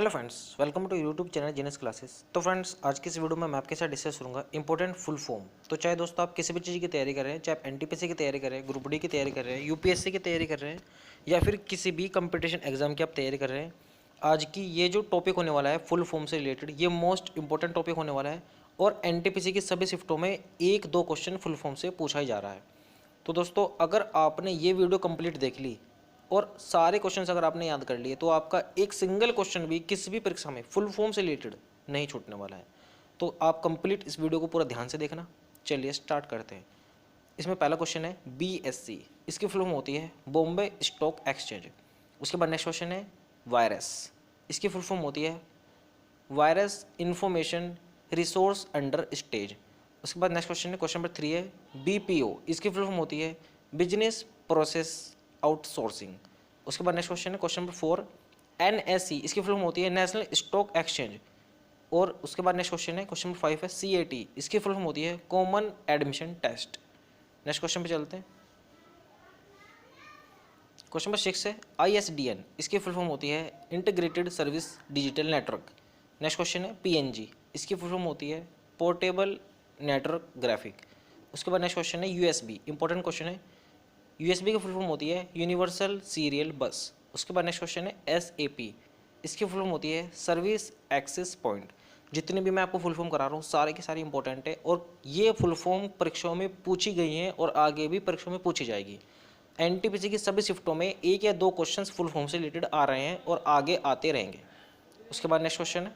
Hello friends, welcome to YouTube channel genius classes. तो friends, आज की इस वीडियो में मैं आपके साथ डिस्कस करूंगा इंपॉर्टेंट फुल फॉर्म। तो चाहे दोस्तों आप किसी भी चीज़ की तैयारी कर रहे हैं, चाहे आप एनटीपीसी की तैयारी कर रहे हैं, ग्रुप डी की तैयारी कर रहे हैं, यूपीएससी की तैयारी कर रहे हैं, या फिर किसी भी कंपटीशन एग्जाम की आप तैयारी कर रहे हैं, आज की ये जो टॉपिक होने वाला है फुल फॉर्म से रिलेटेड, ये मोस्ट इंपॉर्टेंट टॉपिक होने वाला है। और एनटीपीसी की सभी शिफ्टों में एक दो क्वेश्चन फुल फॉर्म से पूछा ही जा रहा है। तो दोस्तों, अगर आपने ये वीडियो कंप्लीट देख ली और सारे क्वेश्चंस अगर आपने याद कर लिए, तो आपका एक सिंगल क्वेश्चन भी किसी भी परीक्षा में फुल फॉर्म से रिलेटेड नहीं छूटने वाला है। तो आप कंप्लीट इस वीडियो को पूरा ध्यान से देखना। चलिए स्टार्ट करते हैं। इसमें पहला क्वेश्चन है BSC, इसकी फुल फॉर्म होती है बॉम्बे स्टॉक एक्सचेंज। उसके बाद नेक्स्ट क्वेश्चन है वायरस, इसकी फुल फॉर्म होती है virus information resource under stage. उसके बाद नेक्स्ट क्वेश्चन है, क्वेश्चन नंबर 3 है BPO, इसकी फुल फॉर्म होती है बिजनेस प्रोसेस आउटसोर्सिंग। उसके बाद नेक्स्ट क्वेश्चन है, क्वेश्चन नंबर 4 NSE, इसकी फुल फॉर्म होती है नेशनल स्टॉक एक्सचेंज। और उसके बाद नेक्स्ट क्वेश्चन है, क्वेश्चन नंबर 5 है CAT, इसकी फुल फॉर्म होती है common admission test. Next question पे चलते हैं। क्वेश्चन नंबर 6 है ISDN, इसकी फुल फॉर्म होती है integrated service digital network. Next question है PNG, इसकी फुल फॉर्म होती है पोर्टेबल नेटवर्क ग्राफिक। उसके बाद नेक्स्ट क्वेश्चन है USB, इंपॉर्टेंट क्वेश्चन है। USB की फुल फॉर्म होती है यूनिवर्सल सीरियल बस। उसके बाद नेक्स्ट क्वेश्चन है SAP, इसकी फुल फॉर्म होती है सर्विस एक्सेस पॉइंट। जितने भी मैं आपको फुल फॉर्म करा रहा हूँ सारे के सारे इंपॉर्टेंट है, और ये फुल फॉर्म परीक्षाओं में पूछी गई हैं और आगे भी परीक्षाओं में पूछी जाएगी। एनटीपीसी की सभी शिफ्टों में एक या दो क्वेश्चंस फुल फॉर्म से रिलेटेड आ रहे हैं और आगे आते रहेंगे। उसके बाद नेक्स्ट क्वेश्चन है,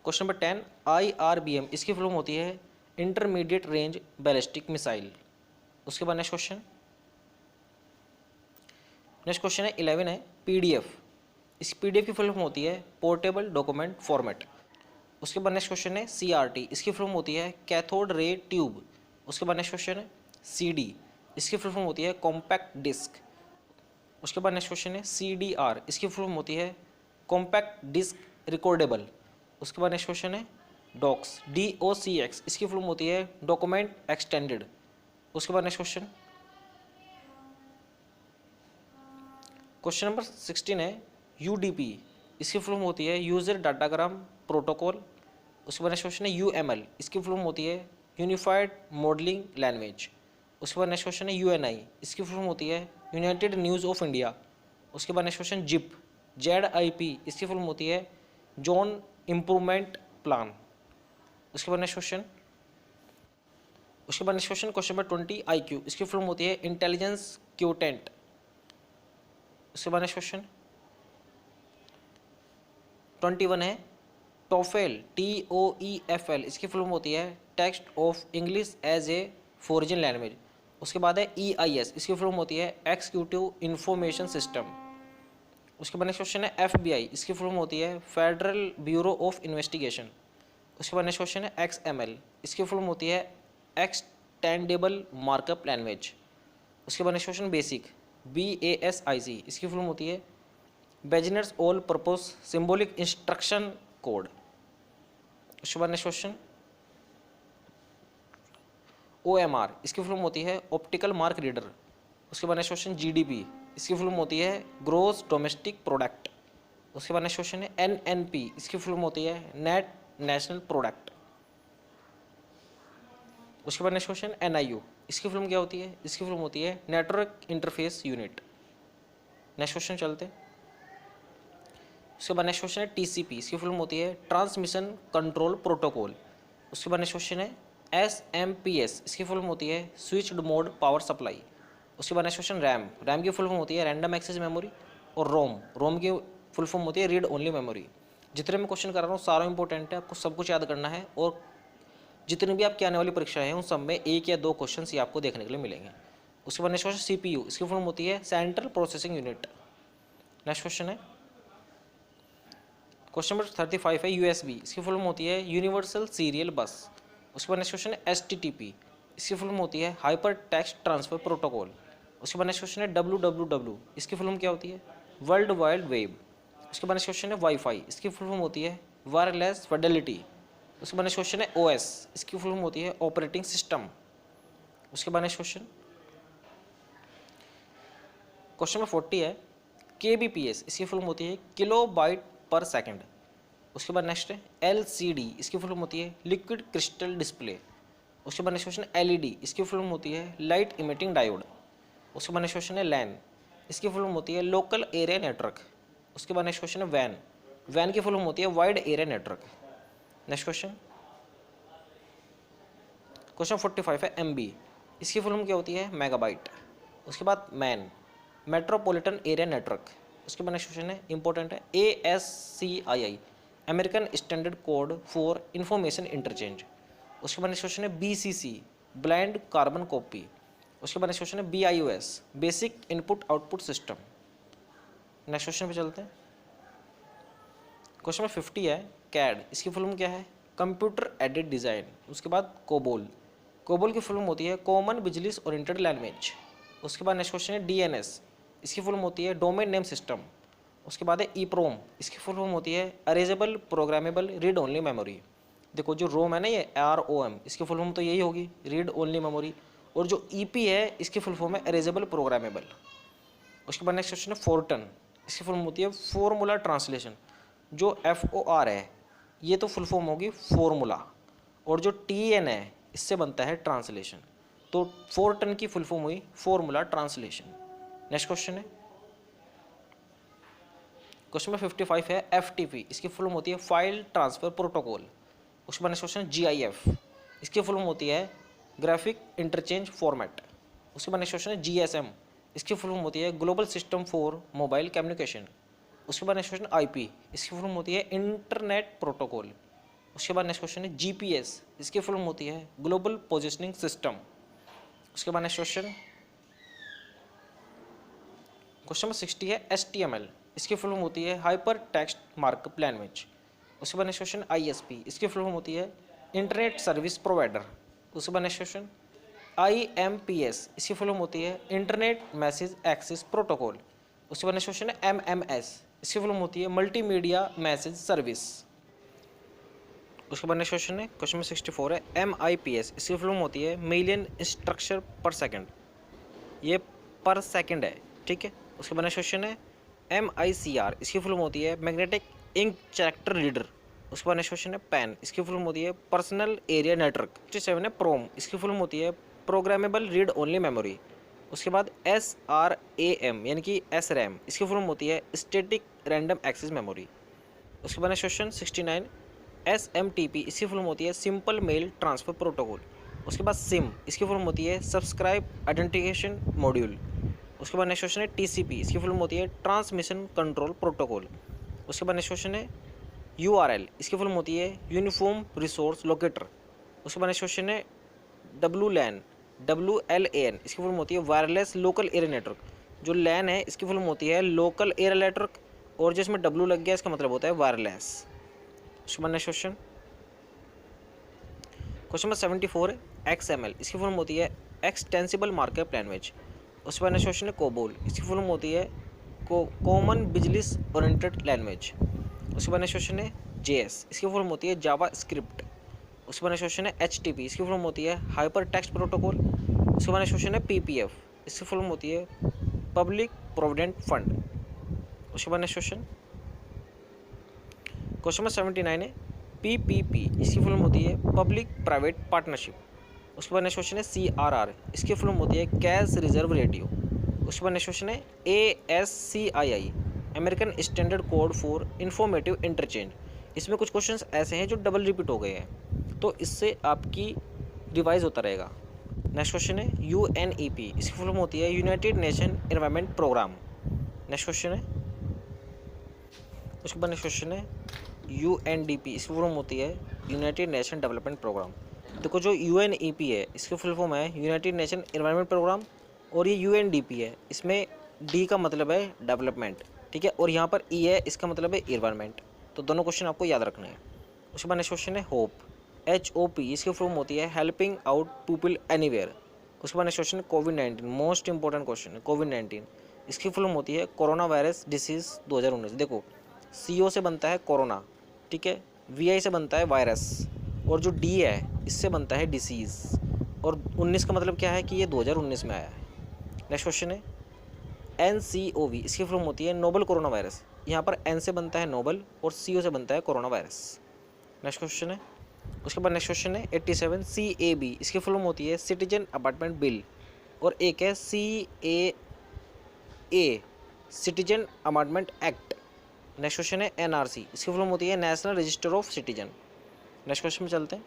क्वेश्चन नंबर 10 IRBM, इसकी फुल फॉर्म होती है इंटरमीडिएट रेंज बैलिस्टिक मिसाइल। उसके बाद नेक्स्ट क्वेश्चन है 11 है PDF, इस PDF की फुल फॉर्म होती है पोर्टेबल डॉक्यूमेंट फॉर्मेट। उसके बाद नेक्स्ट क्वेश्चन है CRT, इसकी फुल फॉर्म होती है कैथोड रे ट्यूब। उसके बाद नेक्स्ट क्वेश्चन है CD, इसकी फुल फॉर्म होती है कॉम्पैक्ट डिस्क। उसके बाद नेक्स्ट क्वेश्चन है CDR, इसकी फुल फॉर्म होती है कॉम्पैक्ट डिस्क रिकॉर्डेबल। उसके बाद नेक्स्ट क्वेश्चन है DOCX, इसकी फुल फॉर्म होती है डॉक्यूमेंट एक्सटेंडेड। उसके बाद नेक्स्ट क्वेश्चन नंबर 16 है UDP, इसकी फुल फॉर्म होती है यूजर डाटाग्राम प्रोटोकॉल। उसके बाद नेक्स्ट क्वेश्चन है UML, इसकी फुल फॉर्म होती है यूनिफाइड मॉडलिंग लैंग्वेज। उसके बाद नेक्स्ट क्वेश्चन है UNI, इसकी फुल फॉर्म होती है यूनाइटेड न्यूज़ ऑफ इंडिया। उसके बाद नेक्स्ट क्वेश्चन ZIP, इसकी फुल फॉर्म होती है जोन इम्प्रूवमेंट प्लान। उसके बाद next question question number 20 IQ, इसकी फुल फॉर्म होती है इंटेलिजेंस क्यूटेंट। उसके बाद नेक्स्ट क्वेश्चन 21 है टोफेल TOEFL, इसकी फुल फॉर्म होती है text of English as a foreign language. उसके बाद है EIS, इसकी फुल फॉर्म होती है एक्जीक्यूटिव इंफॉर्मेशन सिस्टम। उसके बाद नेक्स्ट क्वेश्चन है FBI, इसकी फुल फॉर्म होती है फेडरल ब्यूरो ऑफ इन्वेस्टिगेशन। उसके बाद नेक्स्ट क्वेश्चन है XML, इसकी फुल फॉर्म होती है एक्सटेंडेबल मार्कअप लैंग्वेज। उसके बाद नेक्स्ट क्वेश्चन बेसिक BASIC, इसकी फुल फॉर्म होती है business all purpose symbolic instruction code. उसके बाद नेक्स्ट क्वेश्चन OMR, इसकी फुल फॉर्म होती है ऑप्टिकल मार्क रीडर। उसके बाद नेक्स्ट क्वेश्चन GDP, इसकी फुल फॉर्म होती है ग्रोस डोमेस्टिक प्रोडक्ट। उसके बाद नेक्स्ट क्वेश्चन है NNP, इसकी फुल फॉर्म होती है नेट नेशनल प्रोडक्ट। उसके बाद नेक्स्ट क्वेश्चन NIU, इसकी फुल फॉर्म क्या होती है? इसकी फुल फॉर्म होती है network interface unit. Next question चलते हैं। उसके बाद नेक्स्ट क्वेश्चन है TCP, इसकी फुल फॉर्म होती है ट्रांसमिशन कंट्रोल प्रोटोकॉल। उसके बाद नेक्स्ट क्वेश्चन है SMPS, इसकी फुल फॉर्म होती है स्विच्ड मोड पावर सप्लाई। उसके बाद नेक्स्ट क्वेश्चन रैम की फुल फॉर्म होती है रैंडम एक्सेस मेमोरी। और रोम की फुल फॉर्म होती है रीड ओनली मेमोरी। जितने मैं क्वेश्चन कर रहा हूँ सारा इंपॉर्टेंट है, आपको सब कुछ याद करना है, और जितनी भी आपकी आने वाली परीक्षाएं हैं उन सब में एक या दो क्वेश्चन ही आपको देखने के लिए मिलेंगे। उसके बाद नेक्स्ट क्वेश्चन CPU, इसकी फुल फॉर्म होती है central processing unit. Next question है क्वेश्चन नंबर 35 है USB, इसकी फुल फॉर्म होती है यूनिवर्सल सीरियल बस। उसके बाद नेक्स्ट क्वेश्चन है HTTP, इसकी फुल फॉर्म होती है हाइपर टेक्स्ट ट्रांसफर प्रोटोकॉल। उसके बाद नेक्स्ट क्वेश्चन है WWW, इसकी फुल फॉर्म क्या होती है वर्ल्ड वाइड वेब। उसके बाद नेक्स्ट क्वेश्चन है वाईफाई, इसकी फुल फॉर्म होती है वायरलेस फिडेलिटी। उसके बाद नेक्स्ट क्वेश्चन है OS, इसकी फुल फॉर्म होती है ऑपरेटिंग सिस्टम। उसके बाद नेक्स्ट क्वेश्चन नंबर 40 है KBPS इसकी फुल फॉर्म होती है किलो बाइट पर सेकंड। उसके बाद नेक्स्ट है LCD, इसकी फुल फॉर्म होती है लिक्विड क्रिस्टल डिस्प्ले। उसके बाद नेक्स्ट क्वेश्चन है LED, इसकी फुल फॉर्म होती है लाइट इमिटिंग डायोड। उसके बाद नेक्स्ट क्वेश्चन है LAN, इसकी फुल फॉर्म होती है लोकल एरिया नेटवर्क। उसके बाद नेक्स्ट क्वेश्चन है WAN, WAN की फुल फॉर्म होती है wide area network. Next question 45 है MB, इसकी फुल फॉर्म क्या होती है मेगाबाइट। उसके बाद मैन, मेट्रोपॉलिटन एरिया नेटवर्क। उसके बाद नेक्स्ट क्वेश्चन है इंपॉर्टेंट है ASCII, American standard code for information interchange. उसके बाद नेक्स्ट क्वेश्चन है BCC, ब्लाइंड कार्बन कॉपी। उसके बाद नेक्स्ट क्वेश्चन है BIOS, basic input output system. Next question पे चलते हैं। क्वेश्चन नंबर 50 है CAD, इसकी फुल फॉर्म क्या है कंप्यूटर एडेड डिज़ाइन। उसके बाद कोबोल, कोबोल की फुल फॉर्म होती है कॉमन बिजनेस ओरिएंटेड लैंग्वेज। उसके बाद नेक्स्ट क्वेश्चन है DNS, इसकी फुल फॉर्म होती है डोमेन नेम सिस्टम। उसके बाद है EPROM, इसकी फुल फॉर्म होती है अरेजेबल प्रोग्रामेबल रीड ओनली मेमोरी। देखो जो रोम है ना ये ROM, इसकी फुल फॉर्म तो यही होगी रीड ओनली मेमोरी। और जो EP है इसकी फुल फॉर्म है अरेजेबल प्रोग्रामेबल। उसके बाद नेक्स्ट क्वेश्चन है फोर्टन, इसकी फुल फॉर्म होती है फॉर्मूला ट्रांसलेशन। जो FOR है ये तो फुल फॉर्म होगी फॉर्मूला, और जो TN है इससे बनता है ट्रांसलेशन। तो फोर्टन की फुल फॉर्म हुई फॉर्मूला ट्रांसलेशन। नेक्स्ट क्वेश्चन है क्वेश्चन में 55 है FTP, इसकी फुल फॉर्म होती है फाइल ट्रांसफर प्रोटोकॉल। उसके बाद नेक्स्ट क्वेश्चन है GIF, इसकी फुल फॉर्म होती है ग्राफिक इंटरचेंज फॉर्मेट। उसके बाद नेक्स्ट क्वेश्चन है GSM, इसकी फुल फॉर्म होती है global system for mobile communication. उसके बाद नेक्स्ट क्वेश्चन IP, इसकी फुल फॉर्म होती है इंटरनेट प्रोटोकॉल। उसके बाद नेक्स्ट क्वेश्चन है GPS, इसकी फुल फॉर्म होती है ग्लोबल पोजिशनिंग सिस्टम। उसके बाद नेक्स्ट क्वेश्चन नंबर 60 है HTML, इसकी फुल फॉर्म होती है हाइपर टेक्स्ट मार्कअप लैंग्वेज। उसके बाद नेक्स्ट क्वेश्चन ISP, इसकी फुल फॉर्म होती है इंटरनेट सर्विस प्रोवाइडर। उसके बाद नेक्स्ट क्वेश्चन IMPS, इसकी फुल फॉर्म होती है इंटरनेट मैसेज एक्सेस प्रोटोकॉल। उसके बाद नेक्स्ट क्वेश्चन है MMS, इसकी फुल फॉर्म होती है मल्टीमीडिया मैसेज सर्विस। उसके बाद नेक्स्ट क्वेश्चन है क्वेश्चन नंबर 64 है MIPS, इसकी फुल फॉर्म होती है मिलियन इंस्ट्रक्शन पर सेकंड। ये पर सेकंड है, ठीक है। उसके बाद नेक्स्ट क्वेश्चन है MICR, इसकी फुल फॉर्म होती है मैग्नेटिक इंक कैरेक्टर रीडर। उसके बाद नेक्स्ट क्वेश्चन है PAN, इसकी फुल फॉर्म होती है पर्सनल एरिया नेटवर्क। 67 है PROM, इसकी फुल फॉर्म होती है प्रोग्रामेबल रीड ओनली मेमोरी। उसके बाद SRAM यानी कि SRAM, इसकी फुल फॉर्म होती है स्टैटिक रैंडम एक्सेस मेमोरी। उसके बाद नेक्स्ट क्वेश्चन 69 SMTP, इसकी फुल फॉर्म होती है सिंपल मेल ट्रांसफ़र प्रोटोकॉल। उसके बाद SIM, इसकी फुल फॉर्म होती है सब्सक्राइब आइडेंटिफिकेशन मॉड्यूल। उसके बाद नेक्स्ट क्वेश्चन है TCP, इसकी फुल फॉर्म होती है ट्रांसमिशन कंट्रोल प्रोटोकॉल। उसके बाद नेक्स्ट क्वेश्चन है URL, इसकी फुल फॉर्म होती है यूनिफॉर्म रिसोर्स लोकेटर। उसके बाद नेक्स्ट क्वेश्चन है WLAN, इसकी फुल फॉर्म होती है वायरलेस लोकल एरिया नेटवर्क। जो LAN है इसकी फुल फॉर्म होती है लोकल एरिया नेटवर्क, और जिसमें W लग गया इसका मतलब होता है वायरलेस। उसके बाद नेक्स्ट क्वेश्चन नंबर 74 है XML, इसकी फुल फॉर्म होती है एक्सटेंसिबल मार्कअप लैंग्वेज। उसके बाद नेक्स्ट क्वेश्चन है COBOL, इसकी फुल फॉर्म होती है कॉमन बिजनेस ओरिएंटेड लैंग्वेज। उसके बाद नेक्स्ट क्वेश्चन है JS, इसकी फुल फॉर्म होती है जावा स्क्रिप्ट। उसके बाद नेक्स्ट क्वेश्चन है HTTP, इसकी फुल फॉर्म होती है हाइपर टेक्स्ट प्रोटोकॉल। उसके बाद नेक्स्ट क्वेश्चन है PPF, इसकी फुल फॉर्म होती है पब्लिक प्रोविडेंट फंड। उसके बाद नेक्स्ट क्वेश्चन नंबर 79 है PPP, इसकी फुल फॉर्म होती है पब्लिक प्राइवेट पार्टनरशिप। उसके बाद नेक्स्ट क्वेश्चन है CRR, इसकी फुल फॉर्म होती है कैश रिजर्व रेडियो। उसके बाद नेक्स्ट क्वेश्चन है ASCII, American standard code for informative interchange. इसमें कुछ क्वेश्चंस ऐसे हैं जो डबल रिपीट हो गए हैं, तो इससे आपकी रिवाइज होता रहेगा। नेक्स्ट क्वेश्चन है UNEP, इसकी फुल फॉर्म होती है united nation environment programme. Next question है उसके बाद नेक्स्ट क्वेश्चन है UNDP, इसकी फुल फॉर्म होती है यूनाइटेड नेशन डेवलपमेंट प्रोग्राम। देखो जो UNEP है इसकी फुल फॉर्म है यूनाइटेड नेशन एनवायरनमेंट प्रोग्राम, और ये UNDP है, इसमें D का मतलब है डेवलपमेंट, ठीक है, और यहाँ पर E है, इसका मतलब है एनवायरनमेंट। तो दोनों क्वेश्चन आपको याद रखने हैं। उसके बाद नेक्स्ट क्वेश्चन है होप, HOP, इसकी फुल फॉर्म होती है हेल्पिंग आउट पीपल एनीवेयर। उसके बाद नेक्स्ट क्वेश्चन है कोविड-19, मोस्ट इंपॉर्टेंट क्वेश्चन है कोविड-19, इसकी फुल फॉर्म होती है कोरोना वायरस डिसीज़ 2019। देखो CO से बनता है कोरोना, ठीक है, VI से बनता है वायरस, और जो D है इससे बनता है डिसीज़, और 19 का मतलब क्या है कि ये 2019 में आया है। नेक्स्ट क्वेश्चन है NCOV इसकी फुल फॉर्म होती है नोबल कोरोना वायरस। यहाँ पर N से बनता है नोबल और CO से बनता है कोरोना वायरस। नेक्स्ट क्वेश्चन है, उसके बाद नेक्स्ट क्वेश्चन है 87 CAB इसकी फुल फॉर्म होती है सिटीजन अपार्टमेंट बिल, और एक है CAA citizen apartment act. Next question है NRC इसकी फुल फॉर्म होती है national register of citizen. Next question में चलते हैं।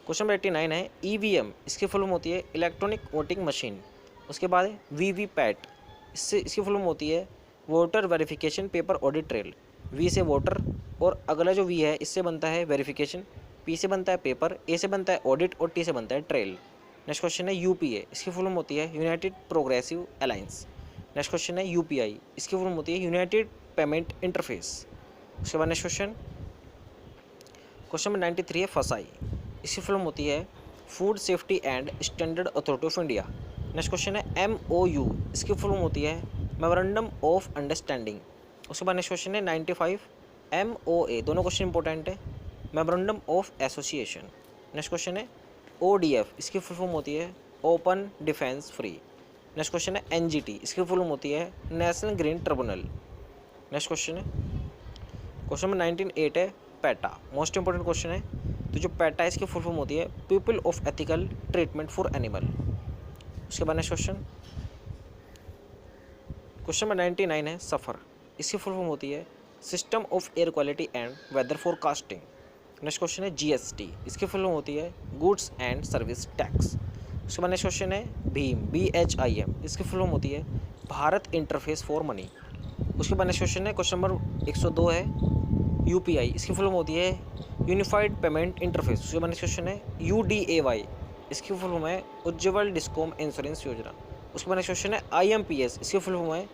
क्वेश्चन नंबर 89 है EVM इसकी फुल फॉर्म होती है इलेक्ट्रॉनिक वोटिंग मशीन। उसके बाद है VVPAT इसकी फुल फॉर्म होती है voter verification paper audit trail. V से वोटर और अगला जो V है इससे बनता है वेरिफिकेशन, P से बनता है पेपर, A से बनता है ऑडिट और T से बनता है ट्रेल। नेक्स्ट क्वेश्चन है UPA इसकी फुल फॉर्म होती है United progressive alliance. Next question है UPI इसकी फुल फॉर्म होती है यूनाइटेड पेमेंट इंटरफेस। उसके बाद नेक्स्ट क्वेश्चन नंबर 93 है फसाई इसकी फुल फॉर्म होती है food safety and standard authority of India. Next question है MOU इसकी फुल फॉर्म होती है मेमोरेंडम ऑफ अंडरस्टैंडिंग। उसके बाद नेक्स्ट क्वेश्चन है 95 MOA, दोनों क्वेश्चन इंपॉर्टेंट है, memorandum of association. Next question है ODF इसकी फुल फॉर्म होती है open defence free. Next question है NGT इसकी फुल फॉर्म होती है national green tribunal. Next question है क्वेश्चन नंबर 198 है पैटा, मोस्ट इंपॉर्टेंट क्वेश्चन है। तो जो पैटा इसकी फुल फॉर्म होती है people of ethical treatment for animal. उसके बाद नेक्स्ट क्वेश्चन नंबर 99 है सफ़र इसकी फुल फॉर्म होती है system of air quality and weather forecasting. Next question है GST इसकी फुल फॉर्म होती है गुड्स एंड सर्विस टैक्स। उसके बाद नेक्स्ट क्वेश्चन है भीम BHIM इसकी फुल फॉर्म होती है भारत इंटरफेस फॉर मनी। उसके बाद नेक्स्ट क्वेश्चन है क्वेश्चन नंबर 102 है UPI इसकी फुल फॉर्म होती है यूनिफाइड पेमेंट इंटरफेस। उसके बाद नेक्स्ट क्वेश्चन है UDAY इसकी फुल फॉर्म है उज्ज्वल डिस्कॉम इंश्योरेंस योजना। उसके बाद नेक्स्ट क्वेश्चन है IMPS इसकी फुल फॉर्म है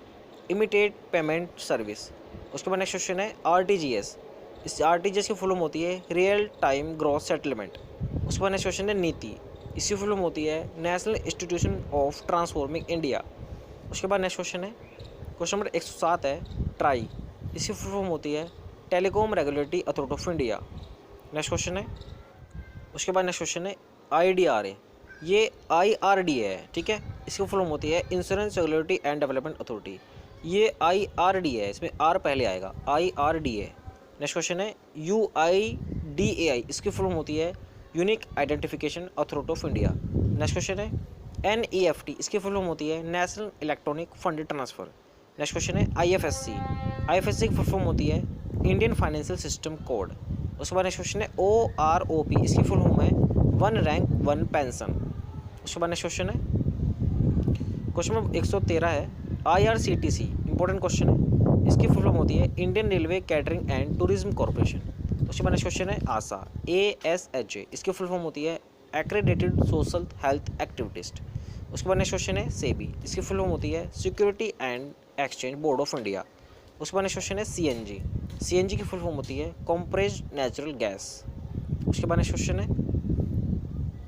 इमीडिएट पेमेंट सर्विस। उसके बाद नेक्स्ट क्वेश्चन है RTGS इस RTGS की फुल फॉर्म होती है रियल टाइम ग्रॉस सेटलमेंट। उसके बाद नेक्स्ट क्वेश्चन है नीति इसकी फुल फॉर्म होती है national institution of transforming India. उसके बाद नेक्स्ट क्वेश्चन है क्वेश्चन नंबर 107 है ट्राई इसकी फुल फॉर्म होती है telecom regulatory authority of India. Next question है उसके बाद नेक्स्ट क्वेश्चन है IDRA, ये IRDA है, ठीक है, इसकी फुल फॉर्म होती है insurance regulatory and development authority. ये IRDA है, इसमें R पहले आएगा, IRDA। नेक्स्ट क्वेश्चन है UIDAI इसकी फुल फॉर्म होती है unique identification authority of India. Next question है NEFT इसकी फुल फॉर्म होती है national electronic fund transfer. Next question है IFSC की फुल फॉर्म होती है इंडियन फाइनेंशियल सिस्टम कोड। उसके बाद नेक्स्ट क्वेश्चन है OROP इसकी फुल फॉर्म है वन रैंक वन पेंशन। उसके बाद नेक्स्ट क्वेश्चन है क्वेश्चन नंबर 113 है IRCTC, इंपॉर्टेंट क्वेश्चन है, इसकी फुल फॉर्म होती है Indian railway catering and tourism corporation. उसके बाद नेक्स्ट क्वेश्चन है ASA ASHA इसकी फुल फॉर्म होती है एक्रेडिटेड सोशल हेल्थ एक्टिविटिस्ट। उसके बाद नेक्स्ट क्वेश्चन है SEBI इसकी फुल फॉर्म होती है security and exchange board of India. उसके बाद नेक्स्ट क्वेश्चन है CNG की फुल फॉर्म होती है कॉम्प्रेस्ड नेचुरल गैस। उसके बाद नेक्स्ट क्वेश्चन है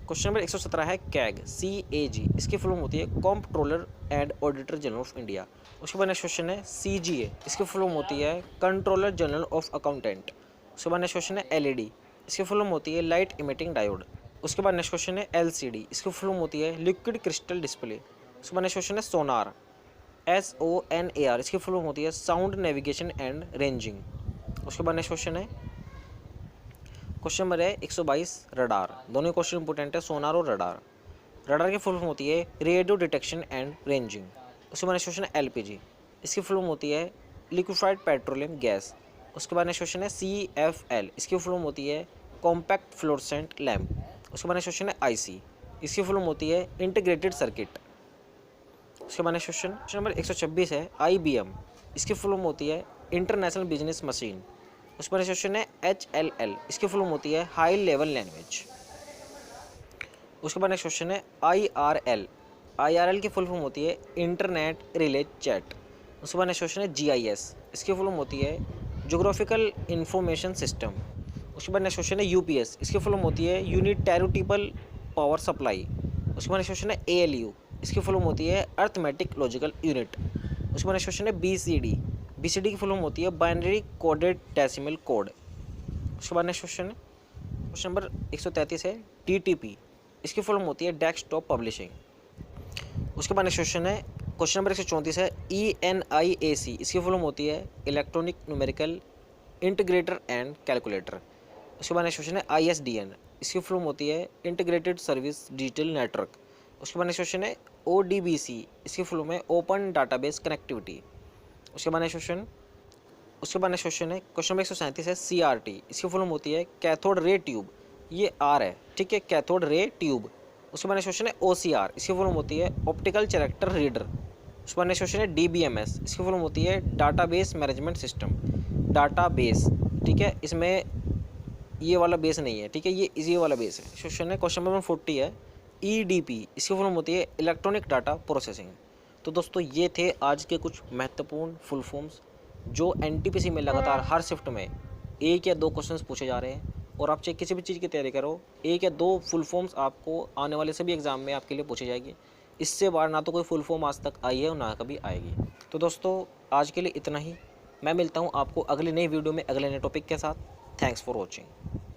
क्वेश्चन नंबर 117 है CAG इसकी फुल फॉर्म होती है comptroller and auditor general of India. उसके बाद नेक्स्ट क्वेश्चन है CGA इसकी फुल फॉर्म होती है कंट्रोलर जनरल ऑफ अकाउंटेंट। उसके बाद नेक्स्ट क्वेश्चन है LED इसकी फुल फॉर्म होती है लाइट इमिटिंग डायोड। उसके बाद नेक्स्ट क्वेश्चन है LCD इसकी फुल फॉर्म होती है लिक्विड क्रिस्टल डिस्प्ले। उसके बाद नेक्स्ट क्वेश्चन है सोनार SONAR इसकी फुल फॉर्म होती है साउंड नेविगेशन एंड रेंजिंग। उसके बाद नेक्स्ट क्वेश्चन है क्वेश्चन नंबर है 122 रडार, दोनों क्वेश्चन इंपॉर्टेंट है, सोनार और रडार की फुल फॉर्म होती है रेडियो डिटेक्शन एंड रेंजिंग। उसके बाद नेक्स्ट क्वेश्चन है LPG इसकी फुल फॉर्म होती है लिक्विफाइड पेट्रोलियम गैस। उसके बाद नेक्स्ट क्वेश्चन है CFL इसकी फुल फॉर्म होती है कॉम्पैक्ट फ्लोरेसेंट लैम्प। उसके बाद नेक्स्ट क्वेश्चन है IC इसकी फुल फॉर्म होती है इंटीग्रेटेड सर्किट। उसके बाद नेक्स्ट क्वेश्चन नंबर 126 है IBM इसकी फुल फॉर्म होती है इंटरनेशनल बिजनेस मशीन। उसके बाद नेक्स्ट क्वेश्चन है HLL इसकी फुल फॉर्म होती है हाई लेवल लैंग्वेज। उसके बाद नेक्स्ट क्वेश्चन है IRL की फुल फॉर्म होती है इंटरनेट रिले चैट। उसके बाद नेक्स्ट क्वेश्चन है GIS इसकी फुल फॉर्म होती है जोग्राफिकल इंफॉर्मेशन सिस्टम। उसके बाद नेक्स्ट क्वेश्चन है UPS इसकी फुल फॉर्म होती है यूनिटैरिटेबल पावर सप्लाई। उसके बाद नेक्स्ट क्वेश्चन है ALU इसकी फुल फॉर्म होती है अर्थमेटिक लॉजिकल यूनिट। उसके बाद नेक्स्ट क्वेश्चन है BCD की फुल फॉर्म होती है बाइनरी कोडेड डेसिमल कोड। उसके बाद नेक्स्ट क्वेश्चन है क्वेश्चन नंबर 133 है DTP इसकी फुल फॉर्म होती है डेस्कटॉप पब्लिशिंग। उसके बाद नेक्स्ट क्वेश्चन है क्वेश्चन नंबर 134 है ENIAC, इसकी फुल फॉर्म होती है electronic numerical integrator and calculator. उसके बाद नेक्स्ट क्वेश्चन है ISDN, इसकी फुल फॉर्म होती है इंटीग्रेटेड सर्विस डिजिटल नेटवर्क। उसके बाद नेक्स्ट क्वेश्चन है ODBC, इसकी फुल फॉर्म है ओपन डाटाबेस कनेक्टिविटी। उसके बाद नेक्स्ट क्वेश्चन है क्वेश्चन नंबर 137 है CRT, इसकी फुल फॉर्म होती है कैथोड रे ट्यूब, ये R है, ठीक है, कैथोड रे ट्यूब। उसके बाद नेक्स्ट क्वेश्चन है OCR, इसकी फुल फॉर्म होती है ऑप्टिकल कैरेक्टर रीडर। उसके बाद नेक्स्ट क्वेश्चन है DBMS, इसकी फुल फॉर्म होती है डाटाबेस मैनेजमेंट सिस्टम, डाटाबेस, ठीक है, इसमें ये वाला बेस नहीं है, ठीक है, ये वाला बेस है। क्वेश्चन है क्वेश्चन नंबर 40 है EDP, इसकी फुल फॉर्म होती है इलेक्ट्रॉनिक डाटा प्रोसेसिंग। तो दोस्तों ये थे आज के कुछ महत्वपूर्ण फुल फॉर्म्स जो NTPC में लगातार हर शिफ्ट में 1 या 2 क्वेश्चंस पूछे जा रहे हैं। और आप चाहे किसी भी चीज़ की तैयारी करो, 1 या 2 फुल फॉर्म्स आपको आने वाले सभी एग्जाम में आपके लिए पूछी जाएगी। इससे बाहर ना तो कोई फुल फॉर्म आज तक आई है और ना कभी आएगी। तो दोस्तों आज के लिए इतना ही। मैं मिलता हूँ आपको अगली नई वीडियो में अगले नए टॉपिक के साथ। Thanks for watching.